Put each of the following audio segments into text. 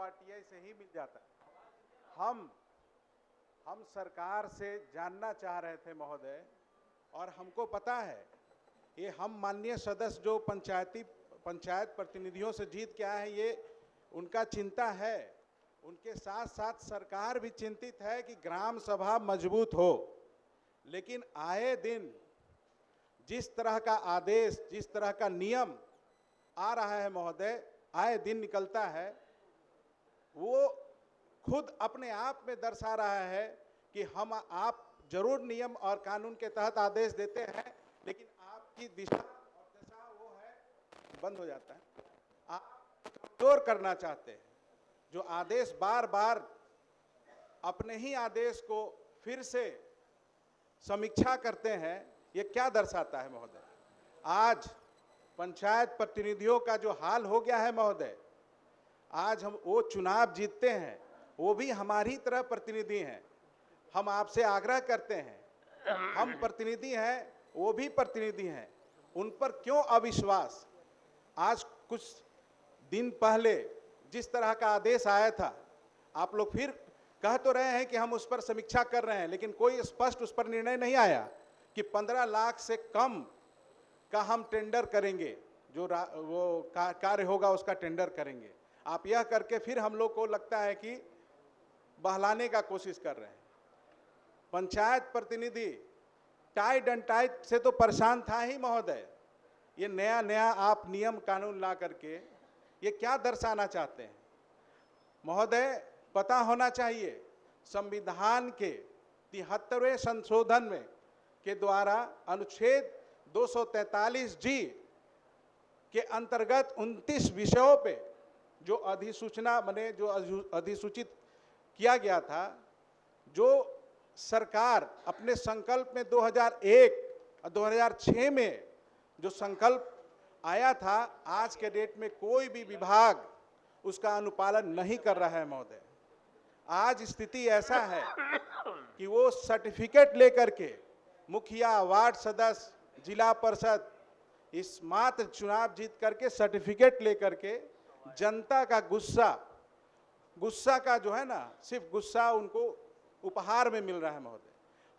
RTI से ही मिल जाता है। हम सरकार से जानना चाह रहे थे महोदय, और हमको पता है ये हम माननीय सदस्य जो पंचायत प्रतिनिधियों से जीत के आए हैं, ये उनका चिंता है। उनके साथ साथ सरकार भी चिंतित है कि ग्राम सभा मजबूत हो। लेकिन आए दिन जिस तरह का आदेश, जिस तरह का नियम आ रहा है महोदय, आए दिन निकलता है, वो खुद अपने आप में दर्शा रहा है कि आप जरूर नियम और कानून के तहत आदेश देते हैं, लेकिन आपकी दिशा और दशा वो है, बंद हो जाता है। आप कमजोर करना चाहते हैं। जो आदेश बार बार अपने ही आदेश को फिर से समीक्षा करते हैं, ये क्या दर्शाता है महोदय? आज पंचायत प्रतिनिधियों का जो हाल हो गया है महोदय, आज हम वो चुनाव जीतते हैं, वो भी हमारी तरह प्रतिनिधि हैं। हम आपसे आग्रह करते हैं, हम प्रतिनिधि हैं, वो भी प्रतिनिधि हैं, उन पर क्यों अविश्वास? आज कुछ दिन पहले जिस तरह का आदेश आया था, आप लोग फिर कह तो रहे हैं कि हम उस पर समीक्षा कर रहे हैं, लेकिन कोई स्पष्ट उस पर निर्णय नहीं आया कि 15 लाख से कम का हम टेंडर करेंगे, जो वो कार्य होगा उसका टेंडर करेंगे। आप यह करके फिर हम लोग को लगता है कि बहलाने का कोशिश कर रहे हैं। पंचायत प्रतिनिधि टाइट एंड टाइट से तो परेशान था ही महोदय। ये नया नया आप नियम कानून ला करके ये क्या दर्शाना चाहते हैं महोदय? पता होना चाहिए, संविधान के 73वें संशोधन में के द्वारा अनुच्छेद 243 जी के अंतर्गत 29 विषयों पे जो अधिसूचना बने, जो अधिसूचित किया गया था, जो सरकार अपने संकल्प में 2001 और 2006 में जो संकल्प आया था, आज के डेट में कोई भी विभाग उसका अनुपालन नहीं कर रहा है महोदय। आज स्थिति ऐसा है कि वो सर्टिफिकेट लेकर के मुखिया, वार्ड सदस्य, जिला परिषद इस मात्र चुनाव जीत करके सर्टिफिकेट लेकर के जनता का गुस्सा का जो है ना, सिर्फ गुस्सा उनको उपहार में मिल रहा है महोदय।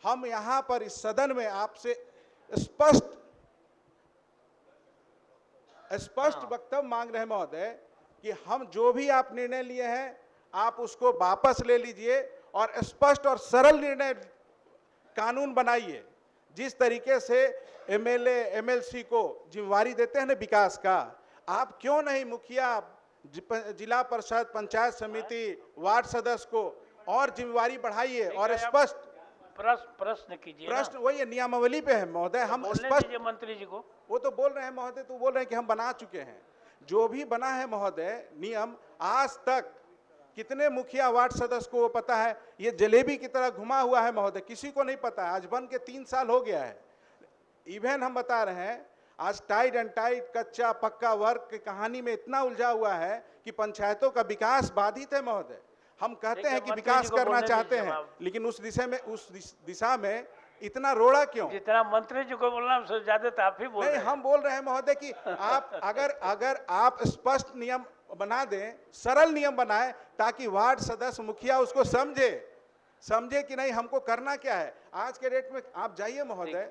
हम यहाँ पर इस सदन में आपसे स्पष्ट वक्तव्य मांग रहे हैं महोदय कि हम जो भी आप निर्णय लिए हैं, आप उसको वापस ले लीजिए और स्पष्ट और सरल निर्णय कानून बनाइए। जिस तरीके से एमएलए एमएलसी को जिम्मेवारी देते हैं ना विकास का, आप क्यों नहीं मुखिया, जिला परिषद, पंचायत समिति, वार्ड सदस्य को और जिम्मेवारी बढ़ाइए और स्पष्ट प्रश्न कीजिए। प्रश्न वही नियमावली पे है महोदय। हम स्पष्ट मंत्री जी को वो तो बोल रहे हैं महोदय, तो बोल रहे हैं कि हम बना चुके हैं। जो भी बना है महोदय नियम, आज तक कितने मुखिया वार्ड सदस्य को वो पता है? ये जलेबी की तरह घुमा हुआ है महोदय, किसी को नहीं पता है। आज बन के 3 साल हो गया है। इवन हम बता रहे हैं, आज टाइट एंड टाइट, कच्चा पक्का वर्क की कहानी में इतना उलझा हुआ है कि पंचायतों का विकास बाधित है महोदय। हम कहते हैं कि विकास करना चाहते हैं, लेकिन उस दिशा में इतना रोड़ा क्यों? जितना मंत्री जी को बोलना उससे ज्यादा तो आप ही बोल रहे हैं। हम बोल रहे हैं महोदय कि आप अगर आप स्पष्ट नियम बना दें, सरल नियम बनाए, ताकि वार्ड सदस्य, मुखिया उसको समझे कि नहीं हमको करना क्या है। आज के डेट में आप जाइए महोदय,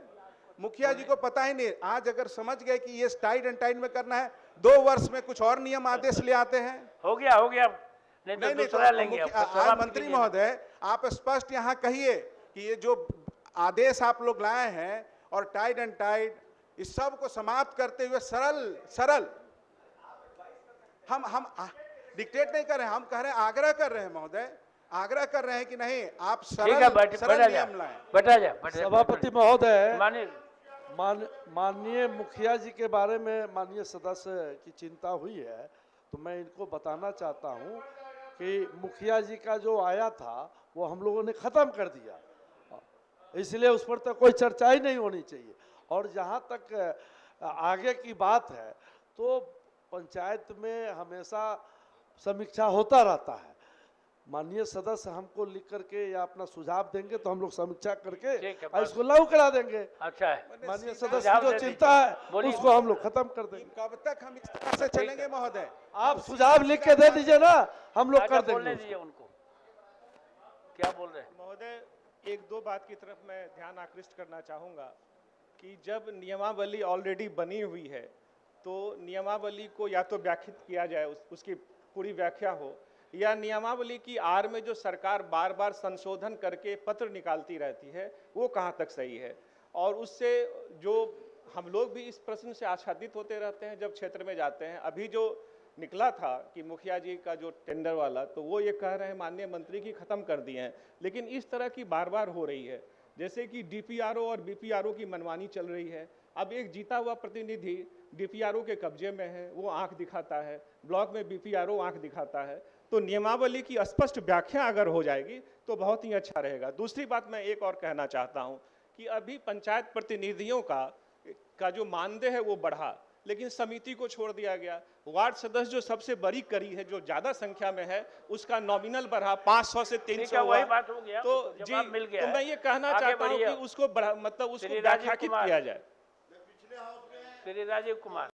मुखिया जी को पता ही नहीं। आज अगर समझ गए कि ये टाइट एंड टाइट में करना है, 2 वर्ष में कुछ और नियम आदेश ले आते हैं। हो गया नहीं तो दूसरा लेंगे। आज मंत्री महोदय आप स्पष्ट यहाँ कहिए कि ये जो आदेश आप लोग लाए हैं और टाइट एंड टाइट, इस सब को समाप्त करते हुए सरल हम डिक्टेट नहीं कर रहे हैं, हम कह रहे हैं, आग्रह कर रहे हैं महोदय, आग्रह कर रहे हैं कि नहीं आप सरल नियम लाएं। सभापति महोदय, माननीय मुखिया जी के बारे में माननीय सदस्य की चिंता हुई है, तो मैं इनको बताना चाहता हूं कि मुखिया जी का जो आया था वो हम लोगों ने ख़त्म कर दिया, इसलिए उस पर तो कोई चर्चा ही नहीं होनी चाहिए। और जहां तक आगे की बात है, तो पंचायत में हमेशा समीक्षा होता रहता है। माननीय सदस्य हमको लिख करके या अपना सुझाव देंगे तो हम लोग समीक्षा करके ठीक है, और इसको लागू करा देंगे। अच्छा है, माननीय सीधा सदस्य सुझाव की जो दे चिंता है बोलिए। उसको हम लोग खत्म कर देंगे। कब तक हम इस तरह से चलेंगे महोदय? आप सुझाव लिख के दे दीजिए ना, हम लोग राजा कर बोलने देंगे दीजिए उनको, क्या बोल रहे हैं? महोदय, एक दो बात की तरफ मैं ध्यान आकृष्ट करना चाहूँगा कि जब नियमावली ऑलरेडी बनी हुई है तो नियमावली को या तो व्याख्यात किया जाए, उसकी पूरी व्याख्या हो, या नियमावली की आड़ में जो सरकार बार बार संशोधन करके पत्र निकालती रहती है वो कहाँ तक सही है। और उससे जो हम लोग भी इस प्रश्न से आच्छादित होते रहते हैं जब क्षेत्र में जाते हैं। अभी जो निकला था कि मुखिया जी का जो टेंडर वाला, तो वो ये कह रहे हैं माननीय मंत्री की ख़त्म कर दिए हैं, लेकिन इस तरह की बार बार हो रही है। जैसे कि डीपीआरओ और बीपीआरओ की मनमानी चल रही है। अब एक जीता हुआ प्रतिनिधि डीपीआरओ के कब्जे में है, वो आंख दिखाता है, ब्लॉक में बीपीआरओ आंख दिखाता है। तो नियमावली की स्पष्ट व्याख्या अगर हो जाएगी तो बहुत ही अच्छा रहेगा। दूसरी बात मैं एक और कहना चाहता हूँ कि अभी पंचायत प्रतिनिधियों का जो मानदेय है वो बढ़ा, लेकिन समिति को छोड़ दिया गया। वार्ड सदस्य जो सबसे बड़ी कड़ी है, जो ज्यादा संख्या में है, उसका नॉमिनल बढ़ा 500 से 300 हुआ। वही बात हो गया, तो जवाब जी, मिल गया तो है। मैं ये कहना आगे चाहता हूँ बढ़िए। कि उसको मतलब उसको श्री राजीव व्याख्यात कुमार। किया जाए। श्री राजीव कुमार।